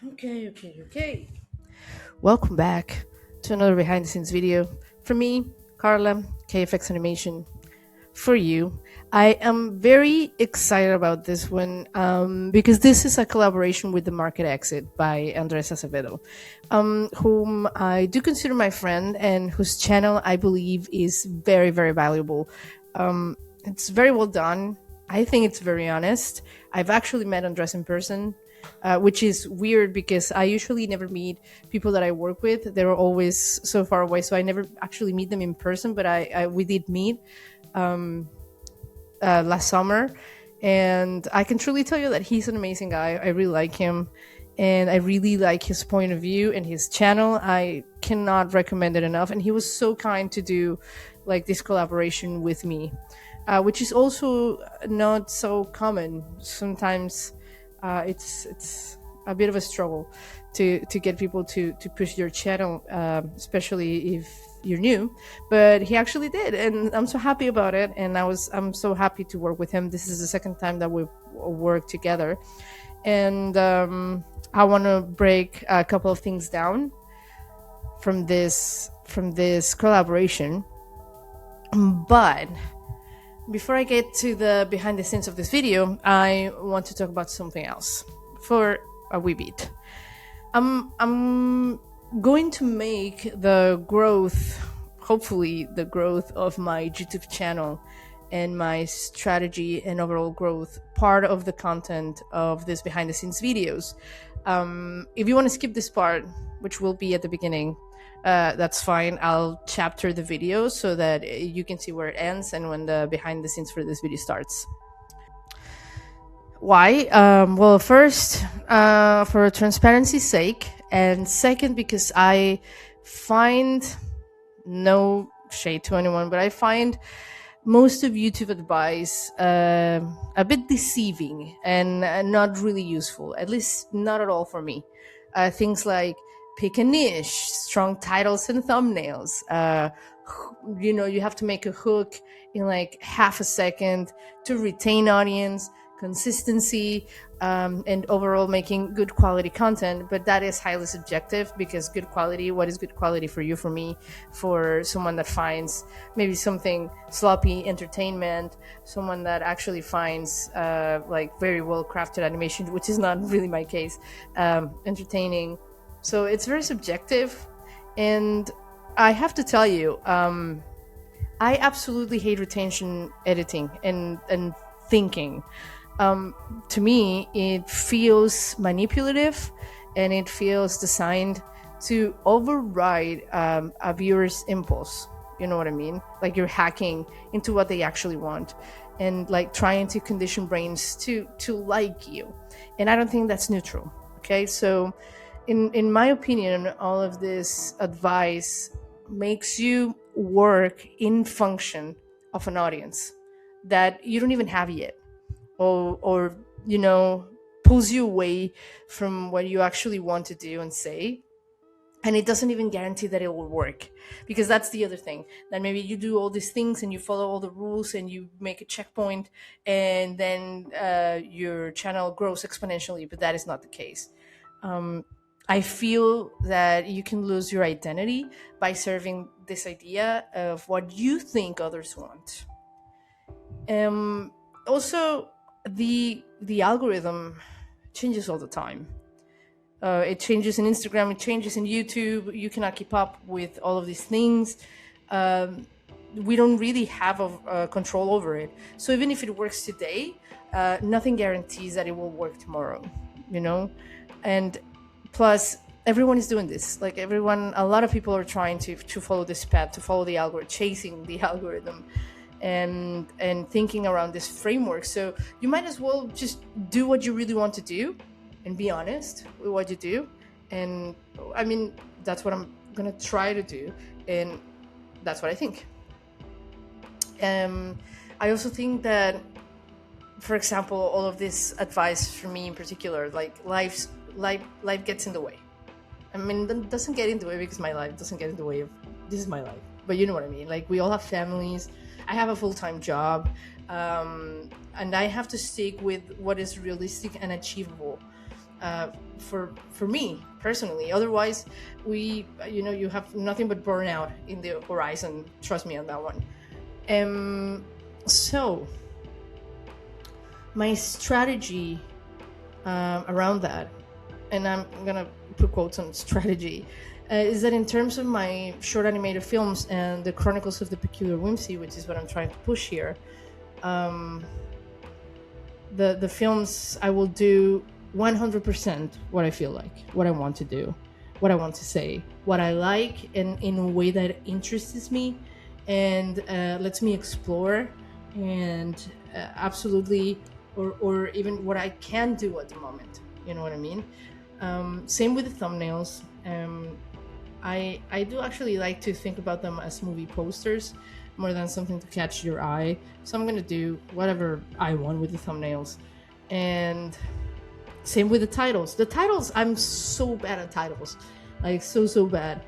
Okay. Welcome back to another behind the scenes video from me, Karla, KFX Animation. For you, I am very excited about this one because this is a collaboration with The Market Exit by Andres Acevedo, whom I do consider my friend and whose channel I believe is very, very valuable. It's very well done. I think it's very honest. I've actually met Andres in person, which is weird because I usually never meet people that I work with. They're always so far away, so I never actually meet them in person. But we did meet last summer, and I can truly tell you that he's an amazing guy. I really like him, and I really like his point of view and his channel. I cannot recommend it enough. And he was so kind to do like this collaboration with me, which is also not so common. Sometimes it's a bit of a struggle to get people to push your channel, especially if you're new. But he actually did, and I'm so happy about it. And I'm so happy to work with him. This is the second time that we've worked together, and I want to break a couple of things down from this collaboration. But before I get to the behind the scenes of this video, I want to talk about something else for a wee bit. I'm going to make the growth, hopefully the growth of my YouTube channel and my strategy and overall growth, part of the content of this behind the scenes videos. If you want to skip this part, which will be at the beginning, that's fine. I'll chapter the video so that you can see where it ends and when the behind the scenes for this video starts. Why? Well, first, for transparency's sake, and second, because I find, no shade to anyone, but I find most of YouTube advice a bit deceiving and not really useful, at least not at all for me. Things like pick a niche, strong titles and thumbnails. You have to make a hook in like half a second to retain audience, consistency, and overall making good quality content. But that is highly subjective, because good quality, what is good quality for you, for me, for someone that finds maybe something sloppy entertainment, someone that actually finds like very well crafted animation, which is not really my case, entertaining. So it's very subjective. And I have to tell you, I absolutely hate retention editing and thinking. To me, it feels manipulative, and it feels designed to override a viewer's impulse. You know what I mean? Like you're hacking into what they actually want, and like trying to condition brains to like you. And I don't think that's neutral. Okay, so in my opinion, all of this advice makes you work in function of an audience that you don't even have yet, or pulls you away from what you actually want to do and say. And it doesn't even guarantee that it will work, because that's the other thing, that maybe you do all these things and you follow all the rules and you make a checkpoint, and then your channel grows exponentially. But that is not the case. I feel that you can lose your identity by serving this idea of what you think others want. Also, the algorithm changes all the time. It changes in Instagram, it changes in YouTube. You cannot keep up with all of these things. We don't really have a control over it. So even if it works today, nothing guarantees that it will work tomorrow, And plus, everyone is doing this. Like a lot of people are trying to follow this path, to follow the algorithm, chasing the algorithm, and thinking around this framework. So you might as well just do what you really want to do and be honest with what you do. And I mean, that's what I'm gonna try to do, and that's what I think. I also think that, for example, all of this advice for me in particular, like life gets in the way. I mean, it doesn't get in the way because my life doesn't get in the way of, this is my life, but you know what I mean. Like, we all have families. I have a full-time job, and I have to stick with what is realistic and achievable. for me personally. Otherwise, you have nothing but burnout in the horizon. Trust me on that one. So my strategy around that, and I'm gonna put quotes on strategy, is that in terms of my short animated films and the Chronicles of the Peculiar Whimsy, which is what I'm trying to push here, the films, I will do 100% what I feel like, what I want to do, what I want to say, what I like, and in a way that interests me and lets me explore, and absolutely, or even what I can do at the moment. You know what I mean? Same with the thumbnails. I do actually like to think about them as movie posters more than something to catch your eye. So I'm gonna do whatever I want with the thumbnails. And same with the titles. The titles, I'm so bad at titles. Like, so bad.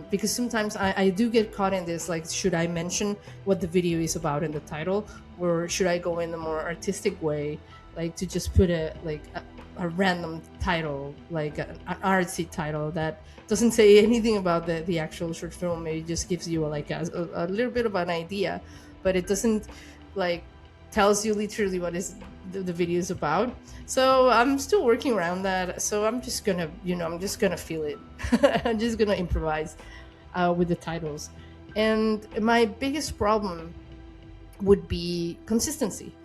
Because sometimes I do get caught in this, like, should I mention what the video is about in the title? Or should I go in a more artistic way, like to just put a random title, like an artsy title that doesn't say anything about the actual short film. It just gives you a little bit of an idea, but it doesn't like tells you literally what is the video is about. So I'm still working around that. So I'm just gonna feel it. I'm just gonna improvise with the titles. And my biggest problem would be consistency,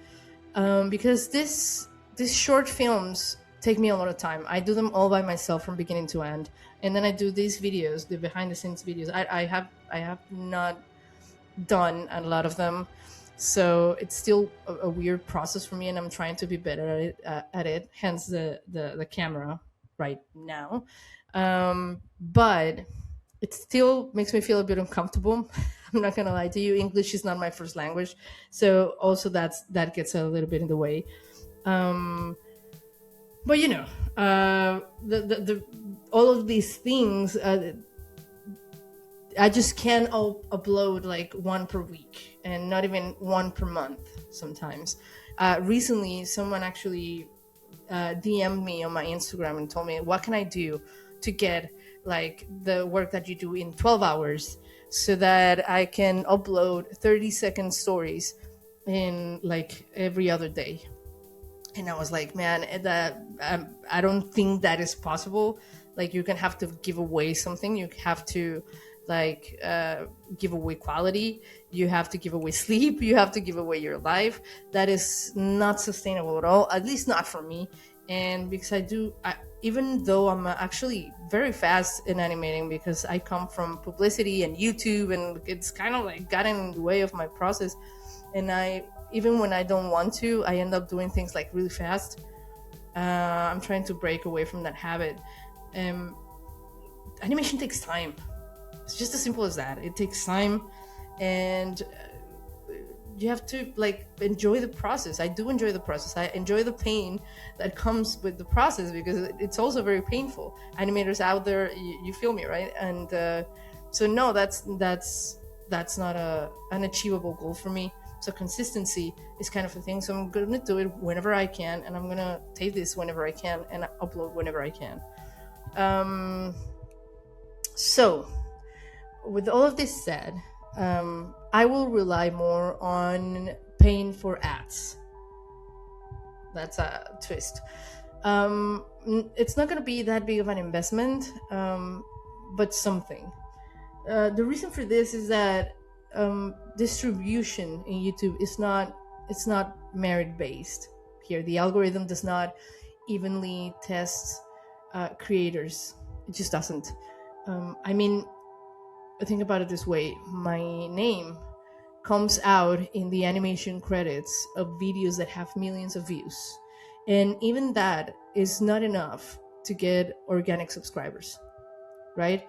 because these short films take me a lot of time. I do them all by myself from beginning to end, and then I do these videos, the behind the scenes videos. I have not done a lot of them, so it's still a weird process for me, and I'm trying to be better at it. Hence the camera right now, but it still makes me feel a bit uncomfortable. I'm not gonna lie to you. English is not my first language, so also that gets a little bit in the way. But the all of these things, I just can't upload like one per week, and not even one per month sometimes. Recently, someone actually DM'd me on my Instagram and told me, what can I do to get like the work that you do in 12 hours so that I can upload 30-second stories in like every other day. And I was like, man, I don't think that is possible. Like, you're gonna have to give away something. You have to like give away quality. You have to give away sleep. You have to give away your life. That is not sustainable at all, at least not for me. And because even though I'm actually very fast in animating, because I come from publicity and YouTube, and it's kind of like gotten in the way of my process. And even when I don't want to, I end up doing things like really fast. I'm trying to break away from that habit. Animation takes time. It's just as simple as that. It takes time, and you have to like enjoy the process. I do enjoy the process. I enjoy the pain that comes with the process, because it's also very painful. Animators out there, you feel me, right? And so no, that's not an achievable goal for me. So consistency is kind of a thing. So I'm going to do it whenever I can, and I'm going to take this whenever I can and upload whenever I can. So with all of this said, I will rely more on paying for ads. That's a twist. It's not going to be that big of an investment, but something. The reason for this is that distribution in YouTube it's not merit based here. The algorithm does not evenly test creators. It just doesn't. I mean, think about it this way: my name comes out in the animation credits of videos that have millions of views, and even that is not enough to get organic subscribers, right?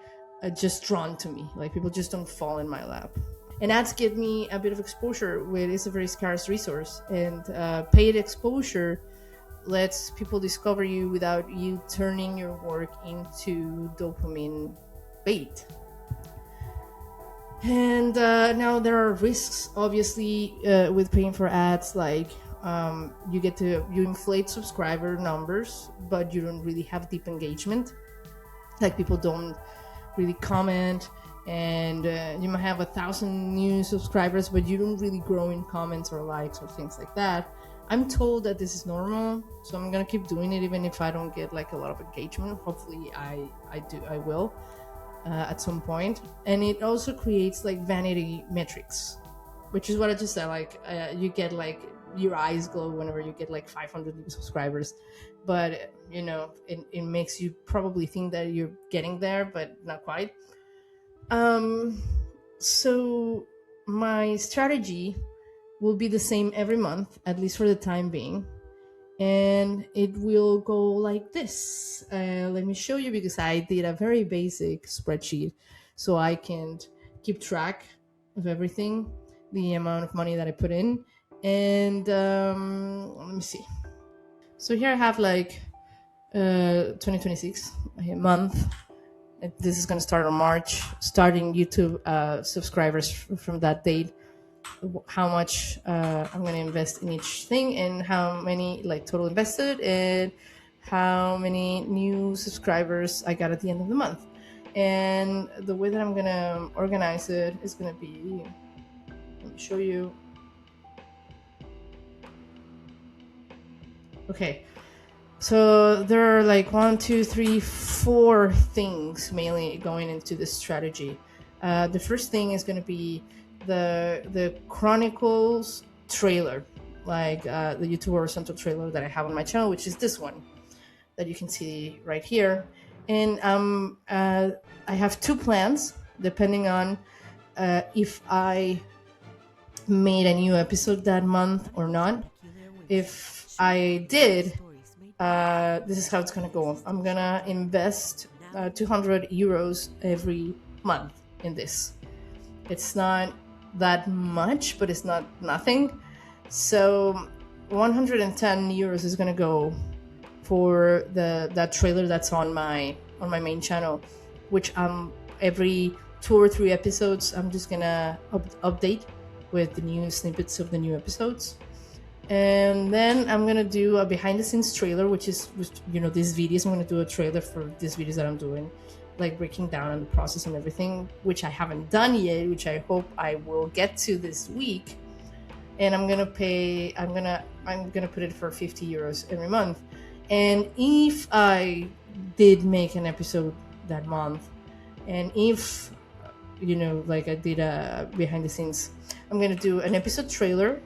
Just drawn to me, like people just don't fall in my lap. And ads give me a bit of exposure, which is a very scarce resource. And paid exposure lets people discover you without you turning your work into dopamine bait. And now there are risks, obviously, with paying for ads, like you inflate subscriber numbers, but you don't really have deep engagement. Like, people don't really comment, and you might have 1,000 new subscribers, but you don't really grow in comments or likes or things like that. I'm told that this is normal, so I'm gonna keep doing it even if I don't get like a lot of engagement. Hopefully I will at some point. And it also creates like vanity metrics, which is what I just said. Like, you get like your eyes glow whenever you get like 500 new subscribers, but it makes you probably think that you're getting there, but not quite. So my strategy will be the same every month, at least for the time being, and it will go like this. Let me show you, because I did a very basic spreadsheet so I can keep track of everything, the amount of money that I put in. And let me see. So here I have like 2026 month. This is going to start on March, starting YouTube subscribers from that date, how much I'm going to invest in each thing, and how many like total invested, and how many new subscribers I got at the end of the month. And the way that I'm going to organize it is going to be, let me show you. Okay, so there are like 1, 2, 3, 4 things mainly going into this strategy. The first thing is going to be the Chronicles trailer, like the YouTube horizontal trailer that I have on my channel, which is this one that you can see right here. And I have 2 plans depending on if I made a new episode that month or not. If I did, this is how it's gonna go. I'm gonna invest 200 euros every month in this. It's not that much, but it's not nothing. So 110 euros is gonna go for that trailer that's on my main channel, which every 2 or 3 episodes I'm just gonna update with the new snippets of the new episodes. And then I'm gonna do a behind the scenes trailer, which is these videos. I'm gonna do a trailer for these videos that I'm doing, like breaking down on the process and everything, which I haven't done yet, which I hope I will get to this week. And I'm gonna put it for 50 euros every month. And if I did make an episode that month, and if like I did a behind the scenes, I'm gonna do an episode trailer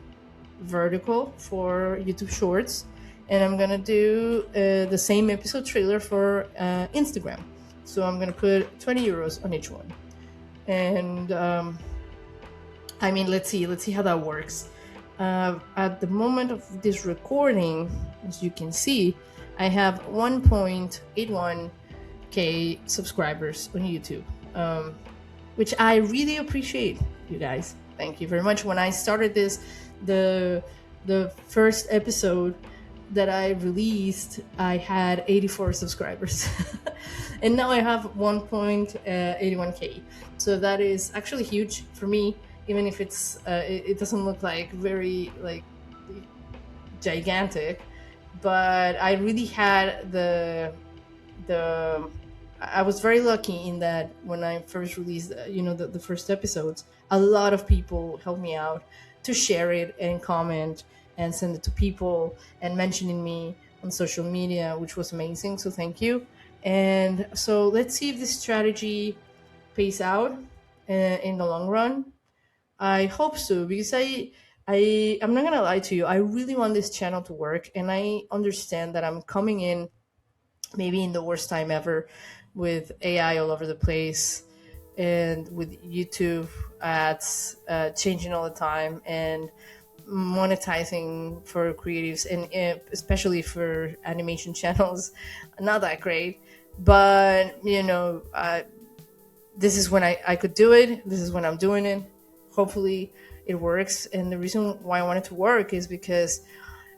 vertical for YouTube Shorts, and I'm gonna do the same episode trailer for Instagram. So I'm gonna put 20 euros on each one. And I mean, let's see how that works. At the moment of this recording, as you can see, I have 1.81k subscribers on YouTube, which I really appreciate, you guys. Thank you very much. When I started this, the first episode that I released, I had 84 subscribers. And now I have 1.81k. So that is actually huge for me, even if it doesn't look like very like gigantic. But I really had I was very lucky in that when I first released the first episodes, a lot of people helped me out to share it and comment and send it to people and mentioning me on social media, which was amazing. So thank you. And so let's see if this strategy pays out in the long run. I hope so, because I'm not gonna lie to you, I really want this channel to work, and I understand that I'm coming in maybe in the worst time ever, with AI all over the place, and with YouTube ads changing all the time, and monetizing for creatives, and especially for animation channels, not that great. But this is when I could do it. This is when I'm doing it. Hopefully it works. And the reason why I want it to work is because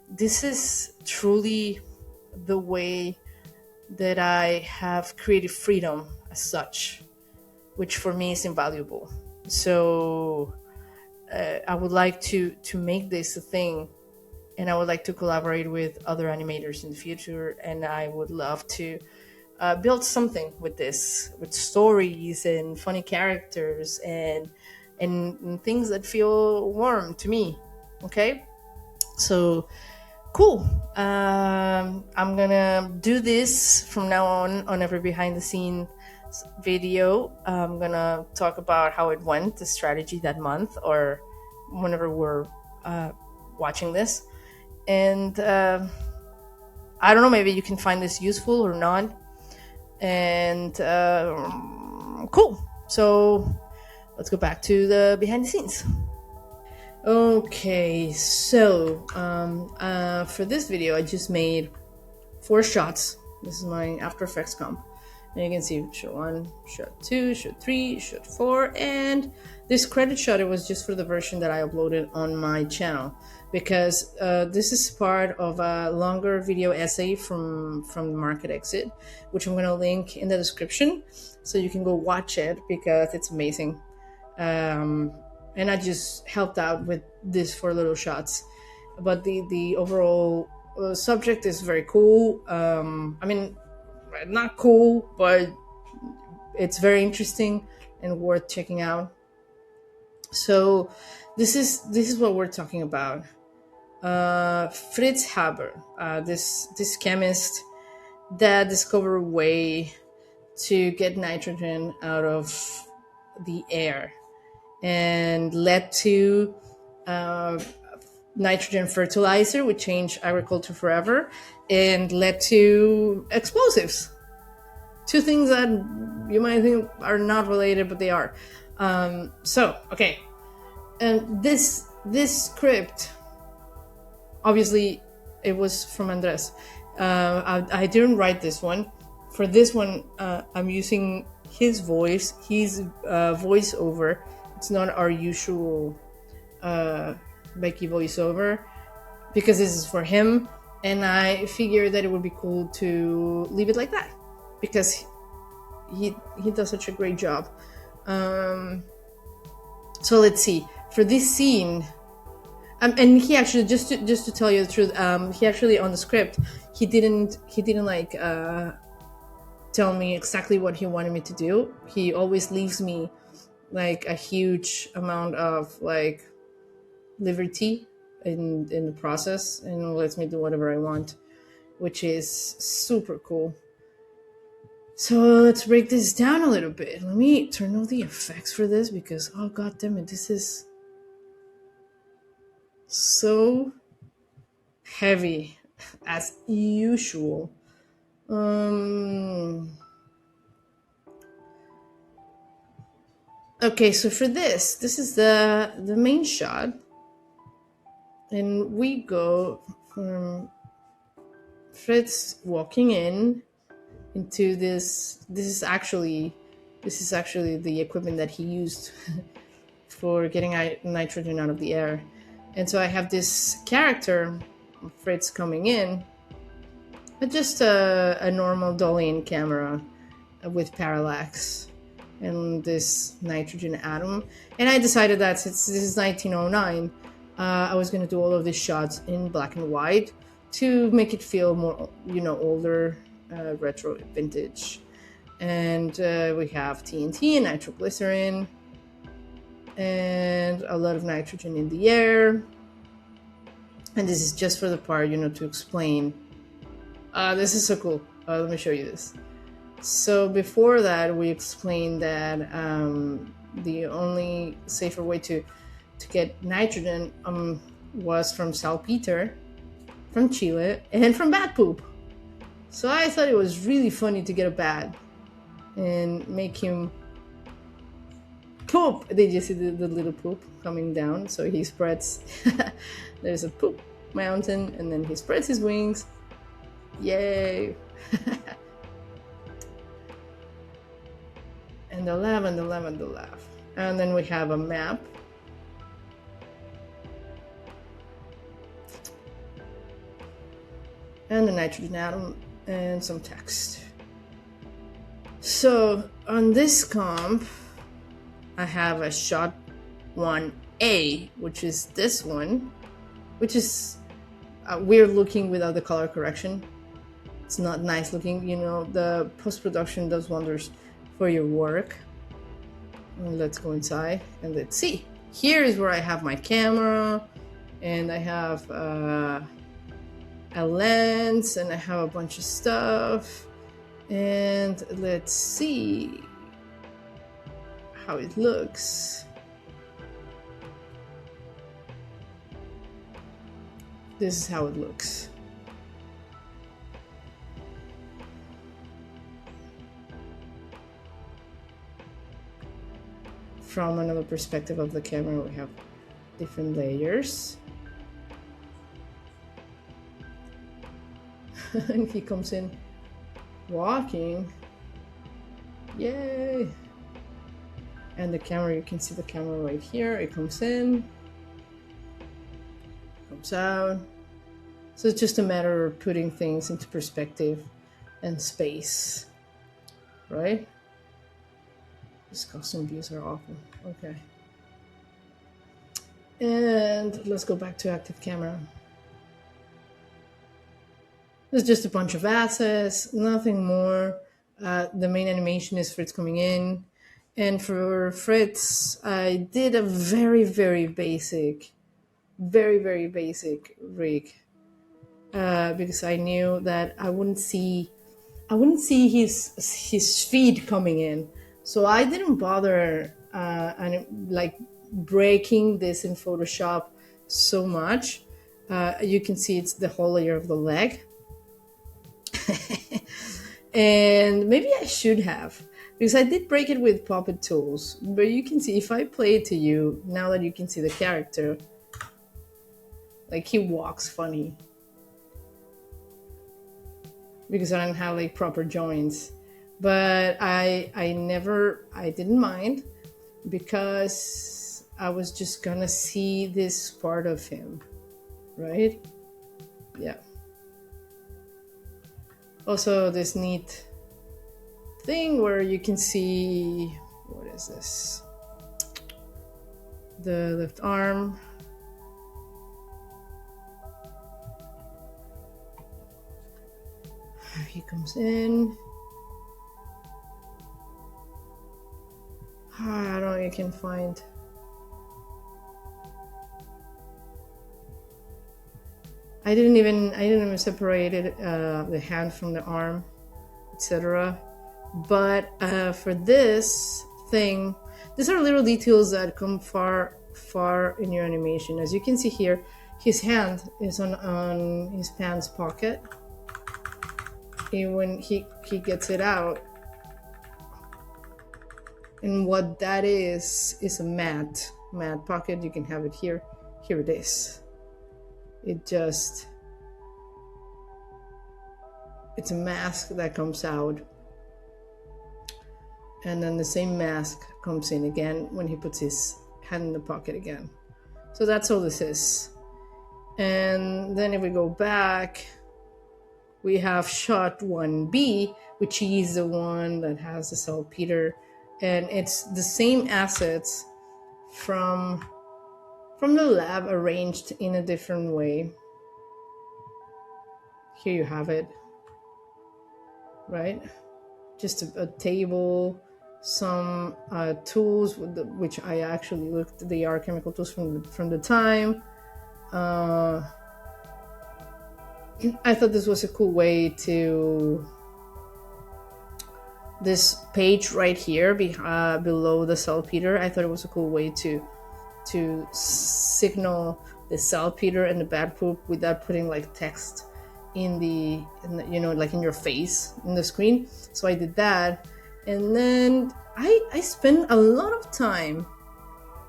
this is truly the way that I have creative freedom as such, which for me is invaluable. So I would like to make this a thing and I would like to collaborate with other animators in the future. And I would love to build something with this, with stories and funny characters and things that feel warm to me. Okay, so cool. I'm gonna do this from now on every behind the scenes video. I'm gonna talk about how it went, the strategy that month, or whenever we're uh, watching this. And I don't know, maybe you can find this useful or not. And cool. So let's go back to the behind the scenes. Okay, so for this video, I just made 4 shots. This is my After Effects comp. And you can see shot 1, shot 2, shot 3, shot 4, and this credit shot, it was just for the version that I uploaded on my channel, because this is part of a longer video essay from the market exit, which I'm going to link in the description, so you can go watch it because it's amazing. And I just helped out with these 4 little shots, but the overall subject is very cool. I mean, not cool, but it's very interesting and worth checking out. So this is what we're talking about. Fritz Haber, this chemist that discovered a way to get nitrogen out of the air, and led to nitrogen fertilizer, which changed agriculture forever, and led to explosives. 2 things that you might think are not related, but they are. So, okay. And this script, obviously, it was from Andres. I didn't write this one. For this one, I'm using his voice, his voiceover. It's not our usual Becky voiceover, because this is for him, and I figured that it would be cool to leave it like that, because he does such a great job. So let's see, for this scene, and he actually, just to tell you the truth, he actually, on the script, he didn't like tell me exactly what he wanted me to do. He always leaves me like a huge amount of like liberty in the process, and lets me do whatever I want, which is super cool. So let's break this down a little bit. Let me turn on the effects for this, because oh god damn it, this is so heavy as usual. Okay, so for this is the main shot, and we go from Fritz walking into this. This is actually the equipment that he used for getting nitrogen out of the air. And so I have this character, Fritz, coming in, but just a normal Dolly camera with parallax and this nitrogen atom. And I decided that since this is 1909, I was going to do all of these shots in black and white to make it feel more, older, retro, vintage. And we have TNT and nitroglycerin and a lot of nitrogen in the air. And this is just for the part, to explain. This is so cool. Let me show you this. So before that, we explained that the only safer way to get nitrogen was from saltpeter, from Chile, and from bat poop. So I thought it was really funny to get a bat and make him poop. Did you see the little poop coming down? So he spreads, there's a poop mountain, and then he spreads his wings. Yay! And the laugh, and the laugh, and the laugh. And then we have a map. And the nitrogen atom, and some text. So on this comp, I have a shot 1A, which is this one, which is weird looking without the color correction. It's not nice looking. You know, the post-production does wonders for your work. Let's go inside and let's see. Here is where I have my camera, and I have a lens, and I have a bunch of stuff. And let's see how it looks. This is how it looks. From another perspective of the camera, we have different layers. And he comes in walking. Yay! And the camera, you can see the camera right here. It comes in, comes out. So it's just a matter of putting things into perspective and space, right? These custom views are awful. Okay. And let's go back to active camera. There's just a bunch of assets, nothing more. The main animation is Fritz coming in. And for Fritz, I did a very, very basic rig. Because I knew that I wouldn't see his feed coming in. So I didn't bother breaking this in Photoshop so much. You can see it's the whole layer of the leg. And maybe I should have, because I did break it with Puppet Tools. But you can see, if I play it to you, now that you can see the character, like he walks funny. Because I don't have like proper joints. But I didn't mind, because I was just gonna see this part of him, right? Yeah. Also, this neat thing where you can see, what is this? The left arm. He comes in. I don't know if you can find. I didn't even separate the hand from the arm, etc. But for this thing, these are little details that come far in your animation. As you can see here, his hand is on his pants pocket. And when he gets it out, and what that is a matte pocket. You can have it here. Here it is. It's a mask that comes out, and then the same mask comes in again when he puts his hand in the pocket again. So that's all this is. And then if we go back, we have shot 1B, which is the one that has the saltpeter, and it's the same assets from the lab arranged in a different way. Here you have it, right? Just a table, some tools, which I actually looked, they are chemical tools from the time. I thought this was a cool way to, this page right here below the saltpeter, I thought it was a cool way to signal the saltpeter and the bad poop without putting like text in the you know, like in your face in the screen. So I did that, and then I spent a lot of time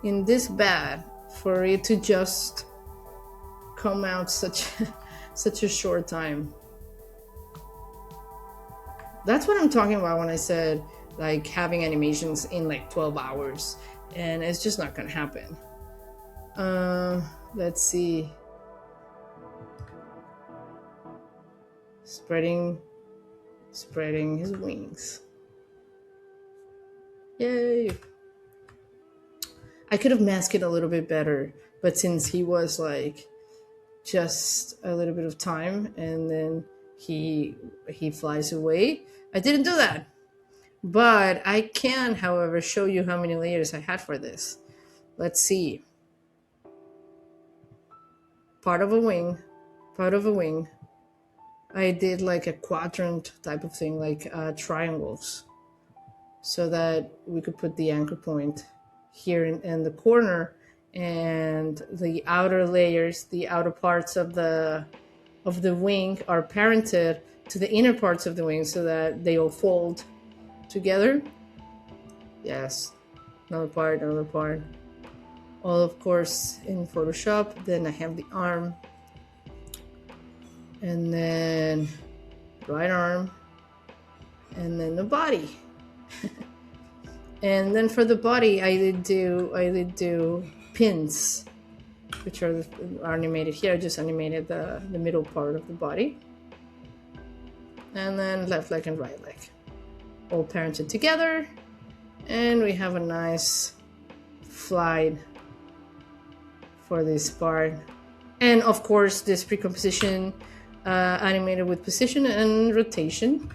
in this bad for it to just come out such a short time. That's what I'm talking about when I said like having animations in like 12 hours, and it's just not gonna happen. Let's see. Spreading his wings. Yay! I could have masked it a little bit better, but since he was like just a little bit of time, and then he flies away. I didn't do that, but I can, however, show you how many layers I had for this. Let's see. Part of a wing, part of a wing. I did like a quadrant type of thing, like triangles, so that we could put the anchor point here in the corner, and the outer layers, the outer parts of the wing are parented to the inner parts of the wing so that they all fold together. Yes, another part, another part. All, of course, in Photoshop. Then I have the arm, and then right arm, and then the body. And then for the body, I did do pins, which are animated here. I just animated the middle part of the body, and then left leg and right leg, all parented together, and we have a nice flight for this part. And of course, this pre-composition animated with position and rotation,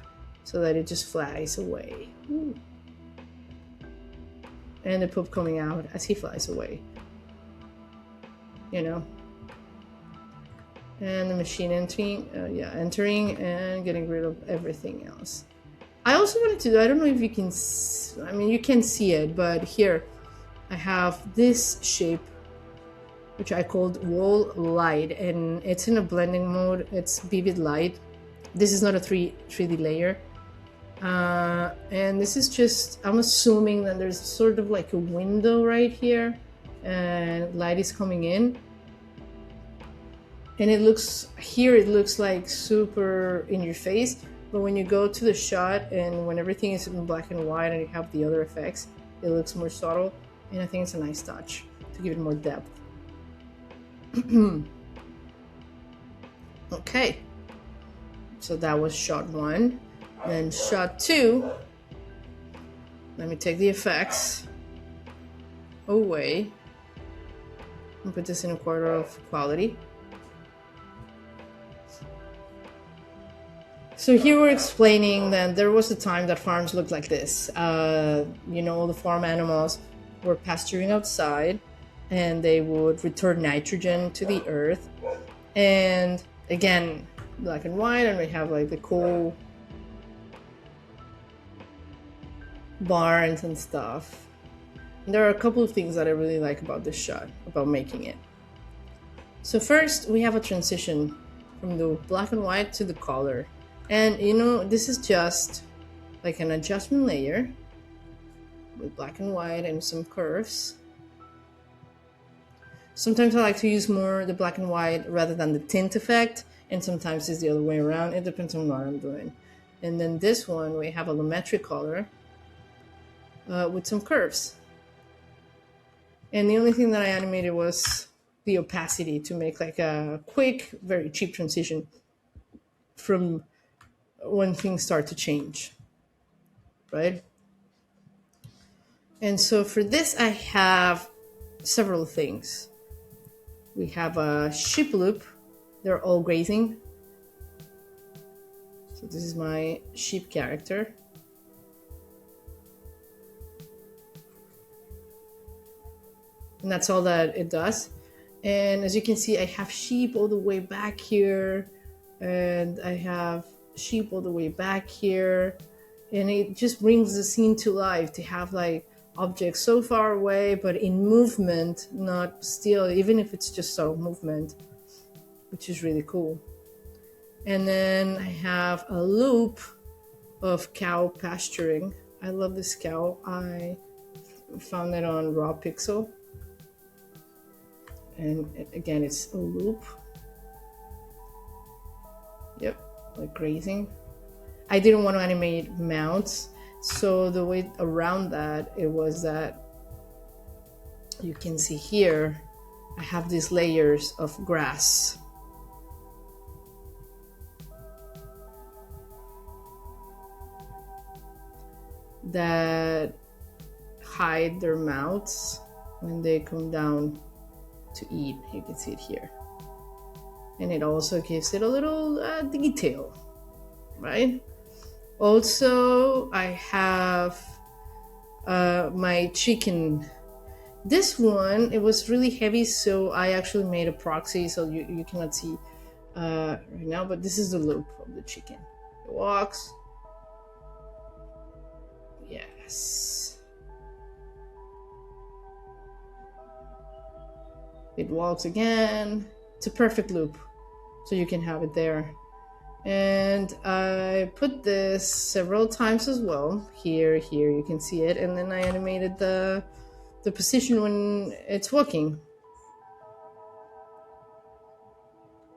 so that it just flies away. Ooh. And the poop coming out as he flies away, you know. And the machine entering and getting rid of everything else. I also wanted to do, I don't know if you can, I mean, you can see it, but here I have this shape, which I called wall light, and it's in a blending mode. It's vivid light. This is not a 3D layer. And this is just, I'm assuming that there's sort of like a window right here, and light is coming in. And it looks, here it looks like super in your face, but when you go to the shot and when everything is in black and white and you have the other effects, it looks more subtle, and I think it's a nice touch to give it more depth. Okay, so that was shot 1. Then shot 2, let me take the effects away and put this in a quarter of quality. So here we're explaining that there was a time that farms looked like this. You know, the farm animals were pasturing outside, and they would return nitrogen to the earth. And again, black and white, and we have like the cool barns and stuff. And there are a couple of things that I really like about this shot, about making it. So first, we have a transition from the black and white to the color. And you know, this is just like an adjustment layer with black and white and some curves. Sometimes I like to use more the black and white rather than the tint effect, and sometimes it's the other way around. It depends on what I'm doing. And then this one, we have a lumetri color with some curves. And the only thing that I animated was the opacity to make like a quick, very cheap transition from when things start to change, right? And so for this, I have several things. We have a sheep loop. They're all grazing. So this is my sheep character. And that's all that it does. And as you can see, I have sheep all the way back here, and I have sheep all the way back here, and it just brings the scene to life to have like objects so far away but in movement, not still, even if it's just subtle movement, which is really cool. And then I have a loop of cow pasturing. I love this cow. I found it on Raw Pixel, and again, it's a loop. Yep, like grazing. I didn't want to animate mounts, so the way around that, it was that you can see here, I have these layers of grass. That hide their mouths when they come down to eat. You can see it here. and it also gives it a little detail, right? Also, I have my chicken. This one, it was really heavy, so I actually made a proxy, so you cannot see right now, but this is the loop of the chicken. It walks. Yes. It walks again. It's a perfect loop, so you can have it there. And I put this several times as well. Here you can see it, and then I animated the position when it's walking.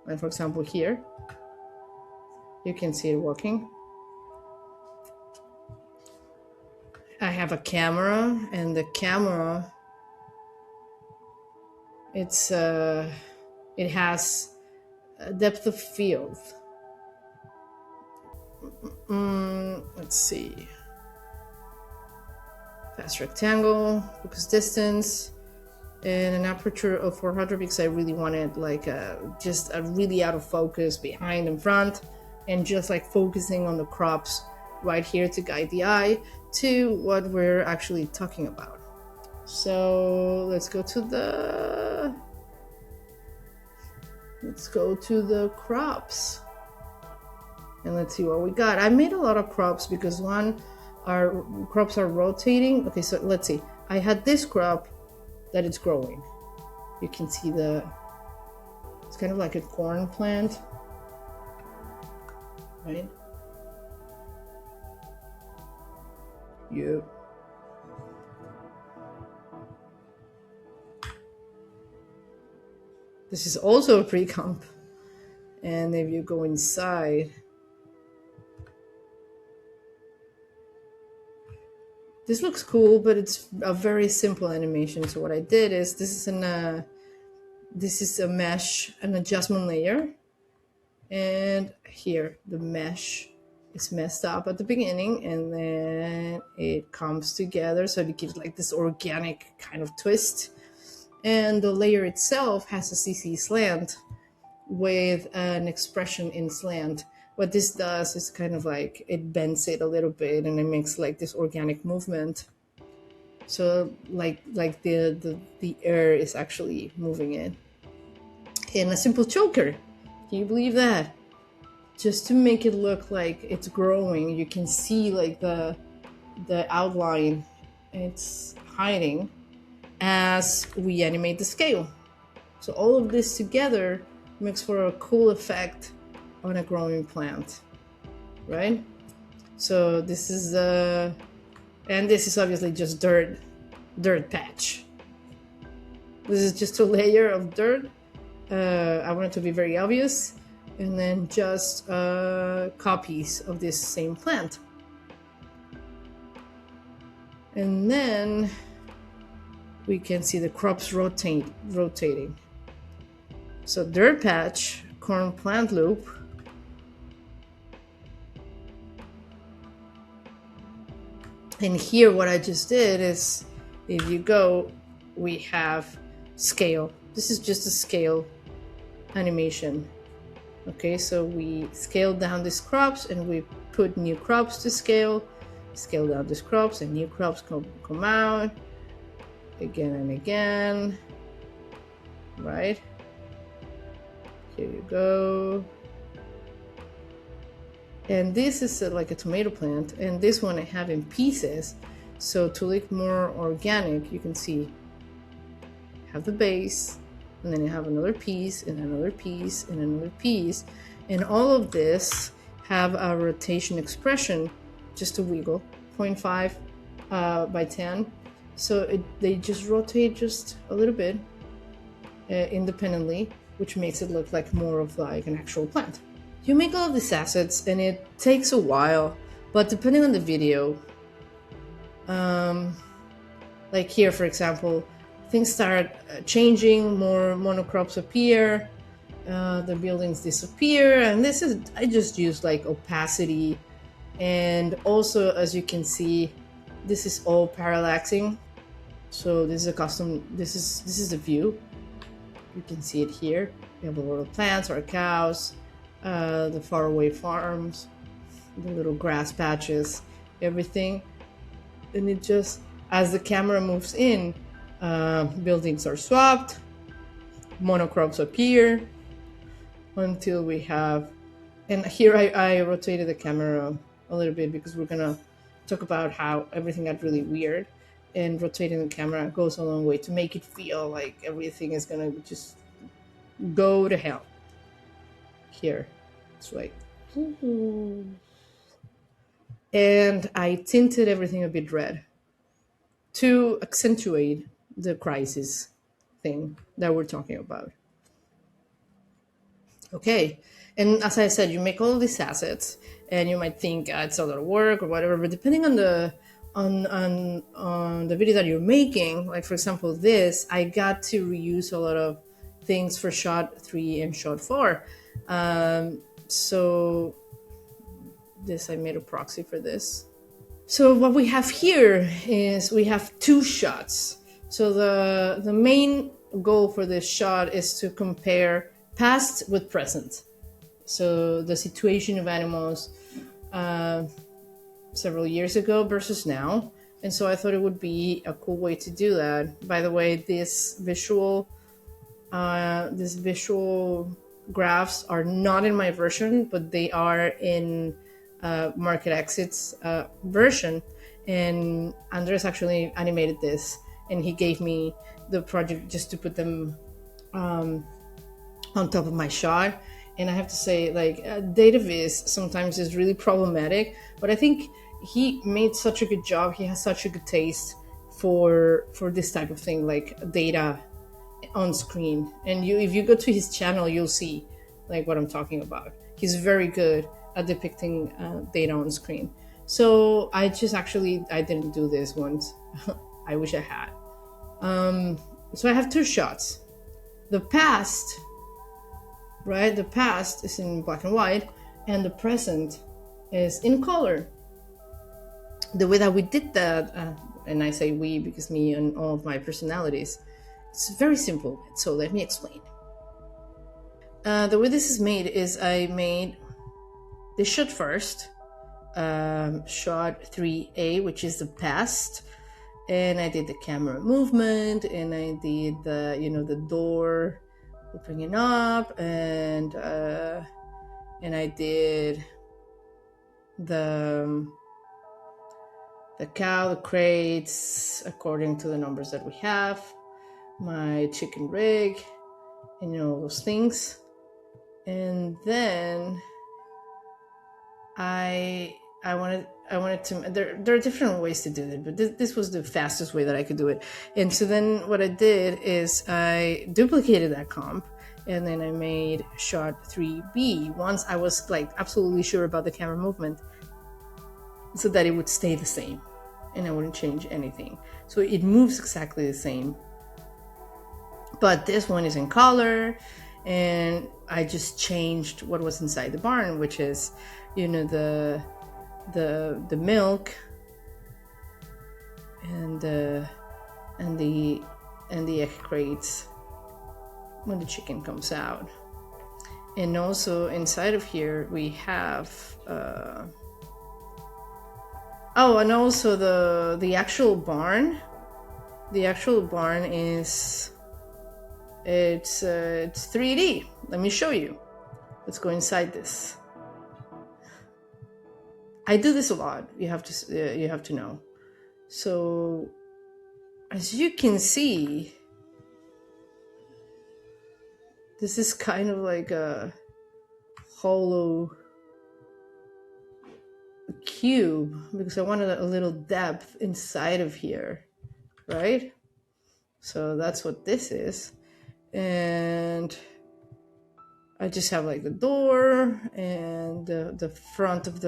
And for example, here you can see it walking. I have a camera, and the camera, it has a depth of field. Let's see. Fast rectangle, focus distance, and an aperture of 400 because I really wanted like just a really out of focus behind and front, and just like focusing on the crops right here to guide the eye to what we're actually talking about. So let's go to the crops, and let's see what we got. I made a lot of crops because one, our crops are rotating. Okay, so let's see. I had this crop that it's growing. You can see it's kind of like a corn plant, right? Yeah. This is also a pre-comp. And if you go inside, this looks cool, but it's a very simple animation. So what I did is this is a mesh, an adjustment layer, and here the mesh is messed up at the beginning, and then it comes together, so it gives like this organic kind of twist. And the layer itself has a CC slant with an expression in slant. What this does is kind of like it bends it a little bit, and it makes like this organic movement. So like the air is actually moving it. And a simple choker. Can you believe that? Just to make it look like it's growing, you can see like the outline it's hiding as we animate the scale. So all of this together makes for a cool effect on a growing plant, right? So this is and this is obviously just dirt patch. This is just a layer of dirt. I want it to be very obvious, and then just copies of this same plant. And then we can see the crops rotating. So dirt patch, corn plant loop, and here what I just did is, if you go, we have scale. This is just a scale animation. Okay, so we scale down these crops and we put new crops to scale down these crops, and new crops come out again and again, right? Here you go. And this is like a tomato plant, and this one I have in pieces. So to look more organic, you can see I have the base, and then I have another piece and another piece and another piece, and all of this have a rotation expression, just a wiggle, 0.5 by 10. So they just rotate just a little bit independently, which makes it look like more of like an actual plant. You make all of these assets and it takes a while, but depending on the video, like here, for example, things start changing, more monocrops appear, the buildings disappear, and this is, I just use like opacity, and also, as you can see, this is all parallaxing. So this is a custom, this is the view. You can see it here. We have a lot of plants, our cows, the faraway farms, the little grass patches, everything. And it just, as the camera moves in, buildings are swapped, monocrops appear until we have, and here I rotated the camera a little bit because we're gonna talk about how everything got really weird, and rotating the camera goes a long way to make it feel like everything is gonna just go to hell. Here, it's like, and I tinted everything a bit red to accentuate the crisis thing that we're talking about. Okay. And as I said, you make all of these assets and you might think it's a lot of work or whatever, but depending on the on the video that you're making, like for example this, I got to reuse a lot of things for shot 3 and shot 4. So this, I made a proxy for this. So what we have here is we have 2 shots. So the main goal for this shot is to compare past with present. So the situation of animals several years ago versus now. And so I thought it would be a cool way to do that. By the way, this visual graphs are not in my version, but they are in Market Exit's version. And Andres actually animated this, and he gave me the project just to put them on top of my shot. And I have to say, like, data viz sometimes is really problematic, but I think he made such a good job. He has such a good taste for this type of thing, like data on screen. And if you go to his channel, you'll see like what I'm talking about. He's very good at depicting data on screen. So I didn't do this once. I wish I had. So I have 2 shots. The past, right? The past is in black and white, and the present is in color. The way that we did that, and I say we because me and all of my personalities, it's very simple. So let me explain. The way this is made is I made this shot first, shot 3A, which is the past, and I did the camera movement, and I did the door opening up, and I did the cow, the crates, according to the numbers that we have, my chicken rig, and all those things. And then I wanted to, there are different ways to do it, but this was the fastest way that I could do it. And so then what I did is I duplicated that comp, and then I made shot 3B once I was like absolutely sure about the camera movement, so that it would stay the same and I wouldn't change anything. So it moves exactly the same, but this one is in color, and I just changed what was inside the barn, which is, the milk and the egg crates when the chicken comes out. And also inside of here we have and also the actual barn. The actual barn is it's 3D. Let me show you. Let's go inside this. I do this a lot. You have to know. So as you can see, this is kind of like a hollow cube because I wanted a little depth inside of here, right? So that's what this is. And I just have like the door and the front of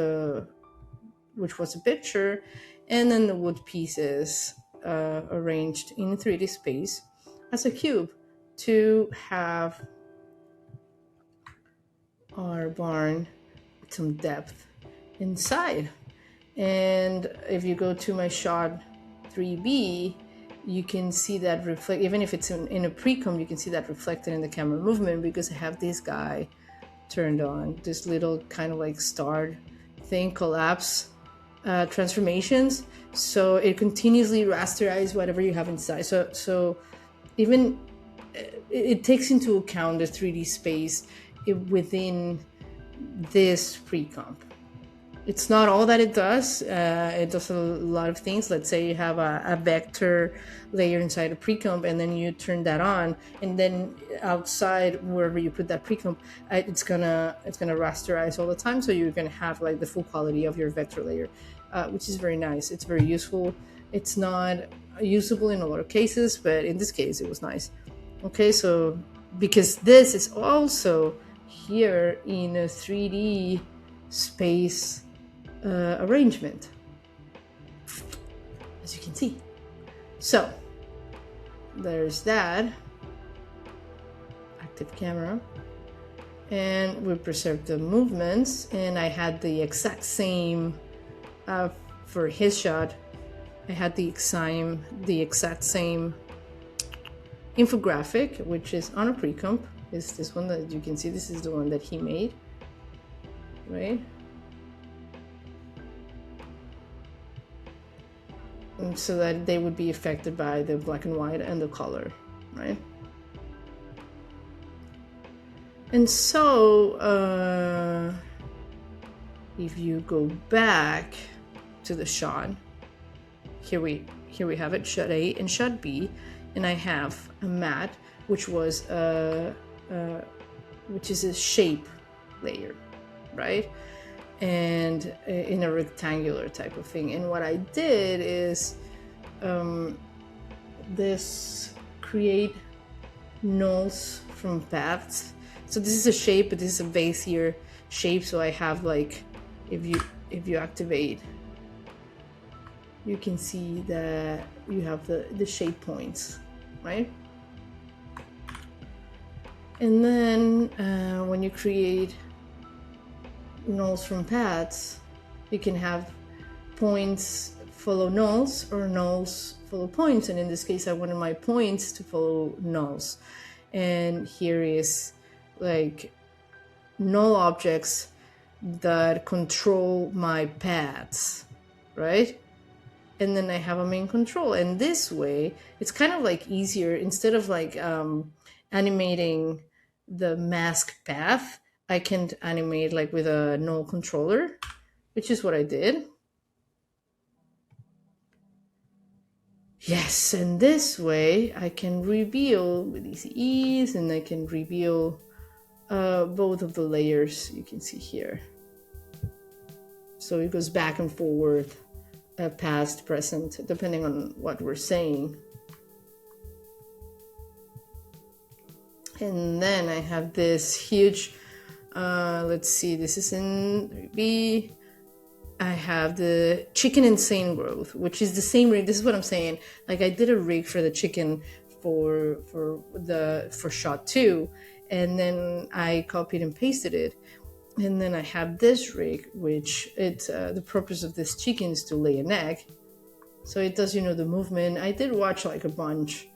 which was a picture, and then the wood pieces arranged in 3D space as a cube to have our barn with some depth inside. And if you go to my shot 3B, you can see that reflect, even if it's in a pre-comp, you can see that reflected in the camera movement, because I have this guy turned on, this little kind of like star thing, collapse transformations. So it continuously rasterizes whatever you have inside. So even it takes into account the 3D space within this pre-comp. It's not all that it does. It does a lot of things. Let's say you have a vector layer inside a pre-comp, and then you turn that on, and then outside wherever you put that pre-comp, it's gonna rasterize all the time. So you're gonna have like the full quality of your vector layer, which is very nice. It's very useful. It's not usable in a lot of cases, but in this case, it was nice. Okay, so because this is also here in a 3D space arrangement, as you can see. So there's that active camera, and we preserved the movements, and I had the exact same for his shot. I had the exact same infographic, which is on a pre-comp. Is this one that you can see? This is the one that he made, right? And so that they would be affected by the black and white and the color, right? And so if you go back to the shot, here we have it, shot A and shot B, and I have a matte, which is a shape layer, right? And in a rectangular type of thing. And what I did is this create nulls from paths. So this is a shape, but this is a Bezier shape. So I have like, if you activate, you can see that you have the shape points, right? And then when you create nulls from paths, you can have points follow nulls or nulls follow points, and in this case I wanted my points to follow nulls. And here is like null objects that control my paths, right? And then I have a main control, and this way it's kind of like easier. Instead of like animating the mask path, I can animate like with a null controller, which is what I did. Yes, and this way I can reveal with easy ease, and I can reveal both of the layers you can see here. So it goes back and forward, past, present, depending on what we're saying. And then I have this huge, let's see, this is in B. I have the chicken insane growth, which is the same rig. This is what I'm saying. Like I did a rig for the chicken for shot 2, and then I copied and pasted it. And then I have this rig, which it's the purpose of this chicken is to lay an egg. So it does, the movement. I did watch like a bunch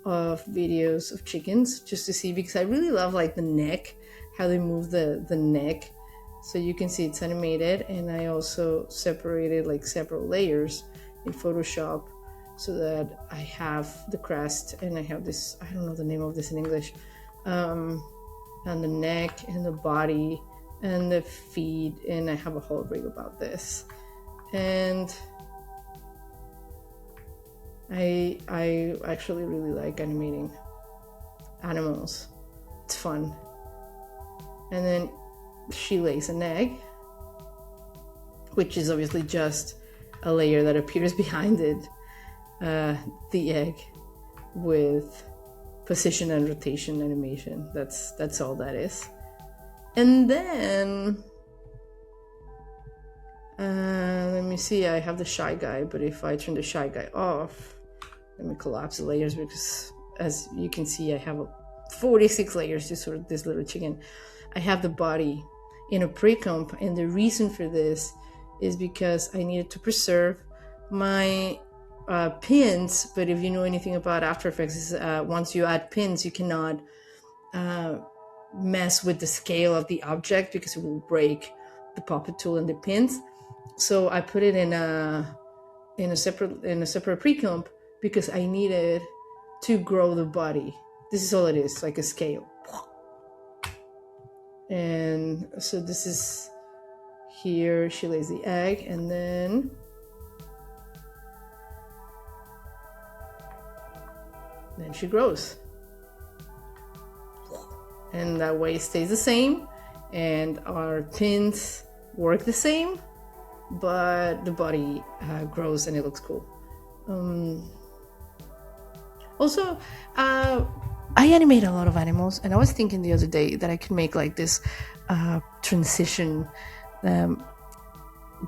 of videos of chickens just to see, because I really love like the neck, how they move the neck. So you can see it's animated, and I also separated like several layers in Photoshop so that I have the crest, and I have this, I don't know the name of this in English, and the neck and the body and the feet, and I have a whole rig about this. And I actually really like animating animals. It's fun. And then she lays an egg, which is obviously just a layer that appears behind it, the egg, with position and rotation animation. That's all that is. And then let me see, I have the shy guy, but if I turn the shy guy off, let me collapse the layers, because as you can see I have 46 layers just for this little chicken. I have the body in a pre-comp, and the reason for this is because I needed to preserve my pins, but if you know anything about After Effects, once you add pins, you cannot mess with the scale of the object because it will break the puppet tool and the pins. So I put it in a separate pre-comp because I needed to grow the body. This is all it is, like a scale. And so this is here, she lays the egg, and then she grows. And that way it stays the same, and our pins work the same, but the body grows and it looks cool. Also, I animate a lot of animals, and I was thinking the other day that I could make like this transition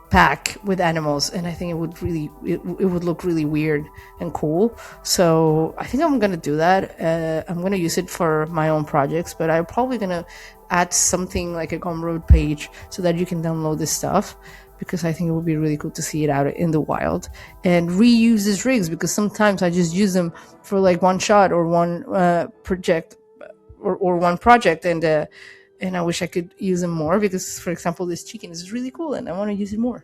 pack with animals, and I think it would look really weird and cool. So I think I'm gonna do that. I'm gonna use it for my own projects, but I'm probably gonna add something like a Gumroad page so that you can download this stuff, because I think it would be really cool to see it out in the wild and reuse these rigs, because sometimes I just use them for like one shot or one project or one project, and I wish I could use them more, because, for example, this chicken is really cool and I want to use it more.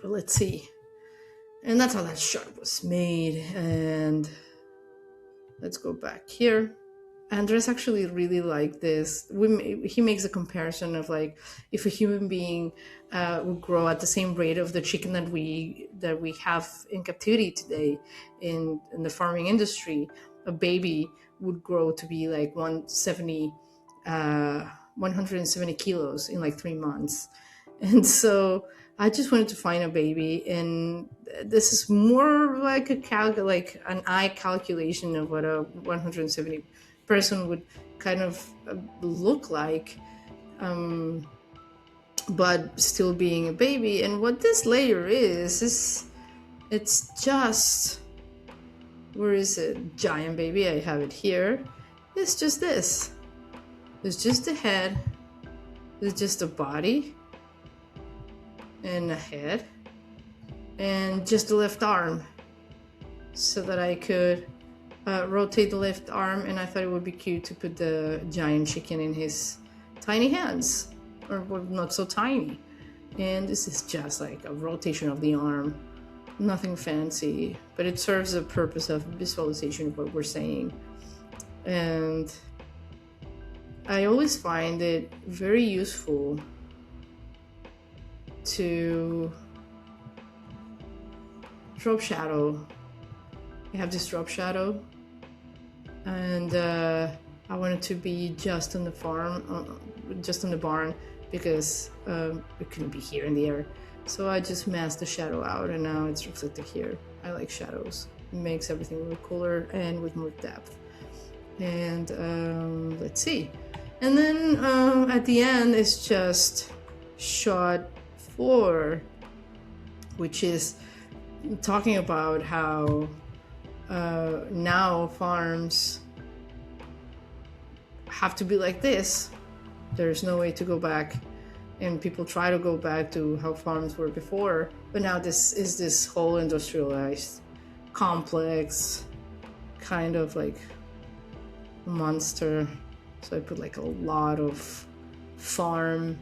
But let's see. And that's how that shot was made. And let's go back here. Andres actually really liked this. He makes a comparison of like if a human being would grow at the same rate of the chicken that we have in captivity today in the farming industry, a baby would grow to be like 170 kilos in like 3 months. And so I just wanted to find a baby, and this is more like an eye calculation of what a 170 person would kind of look like, but still being a baby. And what this layer is it's just, where is it? Giant baby, I have it here. It's just this. There's just a head, there's just a body and a head, and just the left arm, so that I could rotate the left arm. And I thought it would be cute to put the giant chicken in his tiny hands, or not so tiny. And this is just like a rotation of the arm, nothing fancy, but it serves the purpose of visualization of what we're saying. And I always find it very useful to drop shadow. I have this drop shadow, and I want it to be just on the farm, just on the barn, because it couldn't be here in the air. So I just masked the shadow out, and now it's reflected here. I like shadows. It makes everything look cooler and with more depth. And let's see. And then at the end, it's just shot 4, which is talking about how now farms have to be like this. There's no way to go back, and people try to go back to how farms were before, but now this is this whole industrialized, complex kind of like monster. So I put like a lot of farm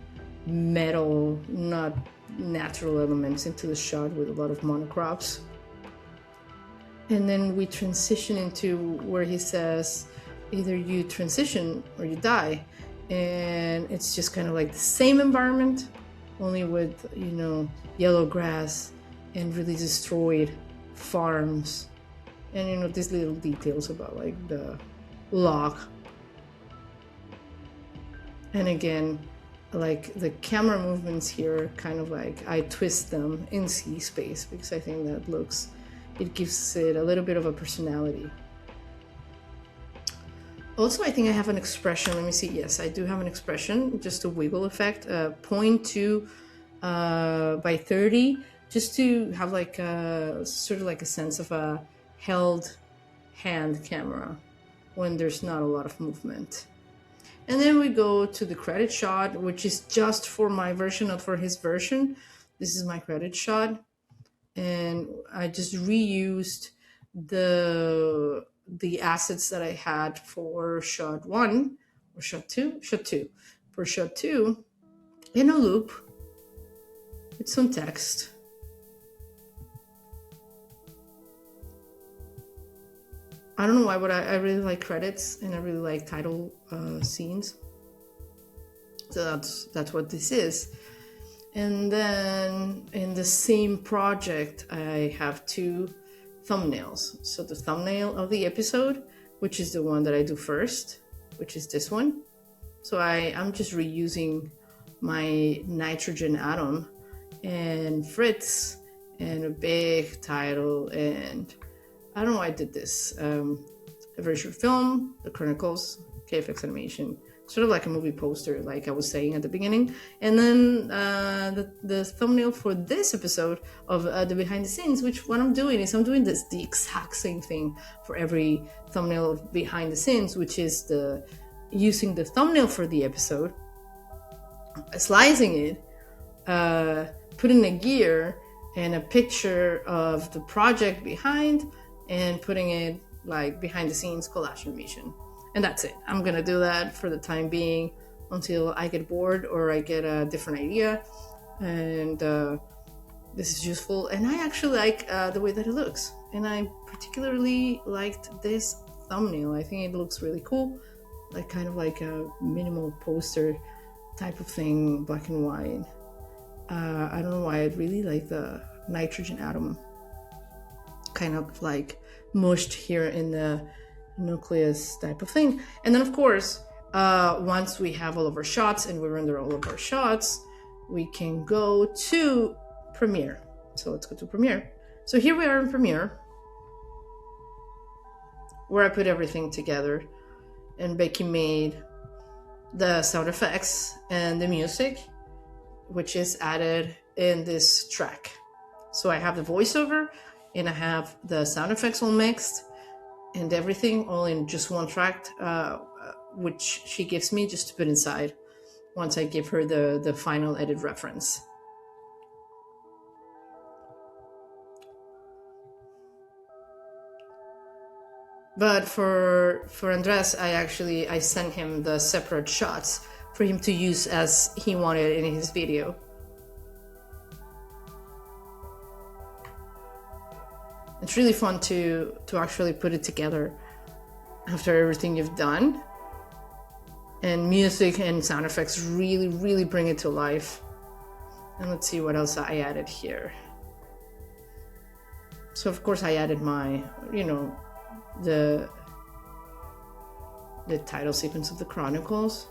metal, not natural elements into the shot with a lot of monocrops. And then we transition into where he says either you transition or you die. And it's just kind of like the same environment, only with, yellow grass and really destroyed farms. And, these little details about like the lock. And again, like the camera movements here, kind of like I twist them in C space, because I think it gives it a little bit of a personality. Also, I think I have an expression. Let me see. Yes, I do have an expression, just a wiggle effect, 0.2 by 30, just to have like a sort of like a sense of a held hand camera when there's not a lot of movement. And then we go to the credit shot, which is just for my version, not for his version. This is my credit shot. and I just reused the assets that I had for shot one or shot two for shot two in a loop with some text. I don't know why, but I really like credits and I really like title scenes. So that's what this is. And then in the same project, I have two thumbnails. So the thumbnail of the episode, which is the one that I do first, which is this one. So I'm just reusing my nitrogen atom and Fritz and a big title, and I don't know why I did this. A very short film, The Chronicles, KFX Animation, sort of like a movie poster, like I was saying at the beginning. And then the thumbnail for this episode of the behind the scenes, which what I'm doing is I'm doing the exact same thing for every thumbnail of behind the scenes, which is using the thumbnail for the episode, slicing it, putting a gear and a picture of the project behind, and putting it like behind the scenes collage animation. And that's it. I'm gonna do that for the time being until I get bored or I get a different idea. And this is useful. And I actually like the way that it looks. And I particularly liked this thumbnail. I think it looks really cool. Like kind of like a minimal poster type of thing, black and white. I don't know why I really like the nitrogen atom kind of like mushed here in the nucleus type of thing. And then of course, once we have all of our shots and we render all of our shots, we can go to Premiere. So let's go to Premiere. So here we are in Premiere, where I put everything together, and Becky made the sound effects and the music, which is added in this track. So I have the voiceover and I have the sound effects all mixed and everything all in just one track, which she gives me just to put inside once I give her the final edit reference. But for Andres, I sent him the separate shots for him to use as he wanted in his video. It's really fun to actually put it together after everything you've done. And music and sound effects really, really bring it to life. And let's see what else I added here. So of course I added my, the title sequence of the Chronicles.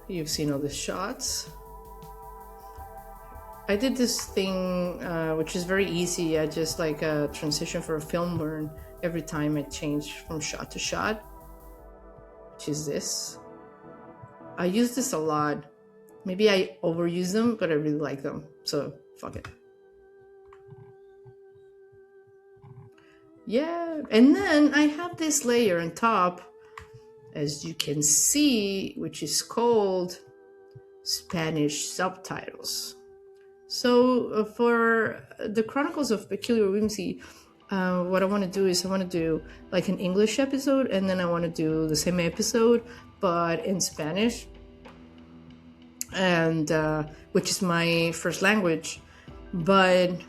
You've seen all the shots. I did this thing, which is very easy. I just like a transition for a film burn every time I change from shot to shot, which is this. I use this a lot. Maybe I overuse them, but I really like them. So fuck it. Yeah, and then I have this layer on top, as you can see, which is called Spanish subtitles. So for the Chronicles of Peculiar Whimsy, what I want to do is I want to do like an English episode, and then I want to do the same episode but in Spanish, and which is my first language. But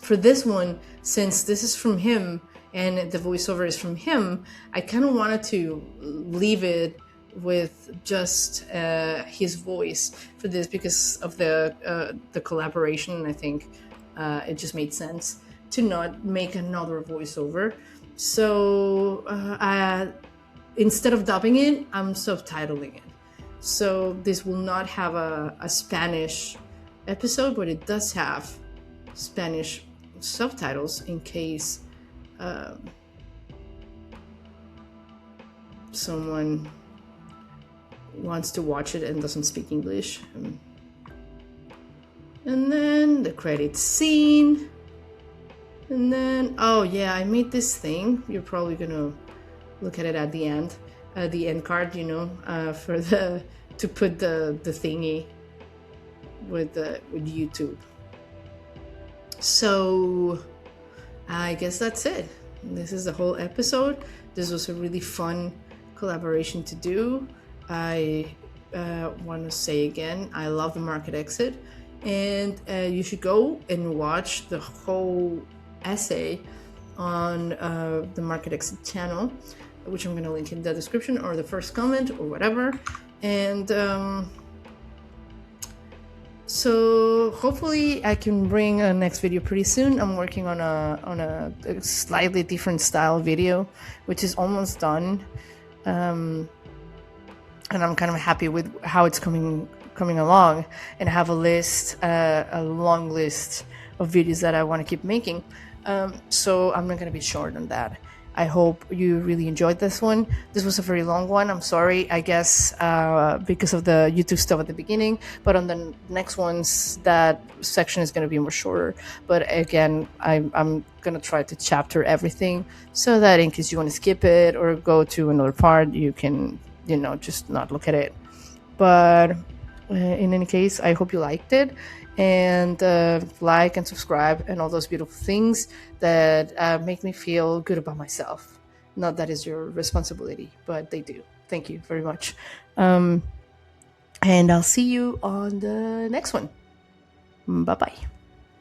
for this one, since this is from him and the voiceover is from him, I kind of wanted to leave it with just his voice for this because of the collaboration. I think it just made sense to not make another voiceover. So instead of dubbing it, I'm subtitling it. So this will not have a Spanish episode, but it does have Spanish subtitles in case someone wants to watch it and doesn't speak English. And then the credits scene. And then, oh yeah, I made this thing. You're probably gonna look at it at the end card, for to put the thingy, with YouTube. So I guess that's it. This is the whole episode. This was a really fun collaboration to do. I want to say again, I love the market exit, and you should go and watch the whole essay on the market exit channel, which I'm going to link in the description or the first comment or whatever. And so hopefully I can bring a next video pretty soon. I'm working on a slightly different style video, which is almost done, and I'm kind of happy with how it's coming along. And I have a list, a long list of videos that I want to keep making. So I'm not going to be short on that. I hope you really enjoyed this one. This was a very long one. I'm sorry, I guess, because of the YouTube stuff at the beginning. But on the next ones, that section is going to be more shorter. But again, I'm going to try to chapter everything so that in case you want to skip it or go to another part, you can, just not look at it. But in any case, I hope you liked it. And like and subscribe and all those beautiful things that make me feel good about myself. Not that is your responsibility, but they do. Thank you very much. And I'll see you on the next one. Bye-bye.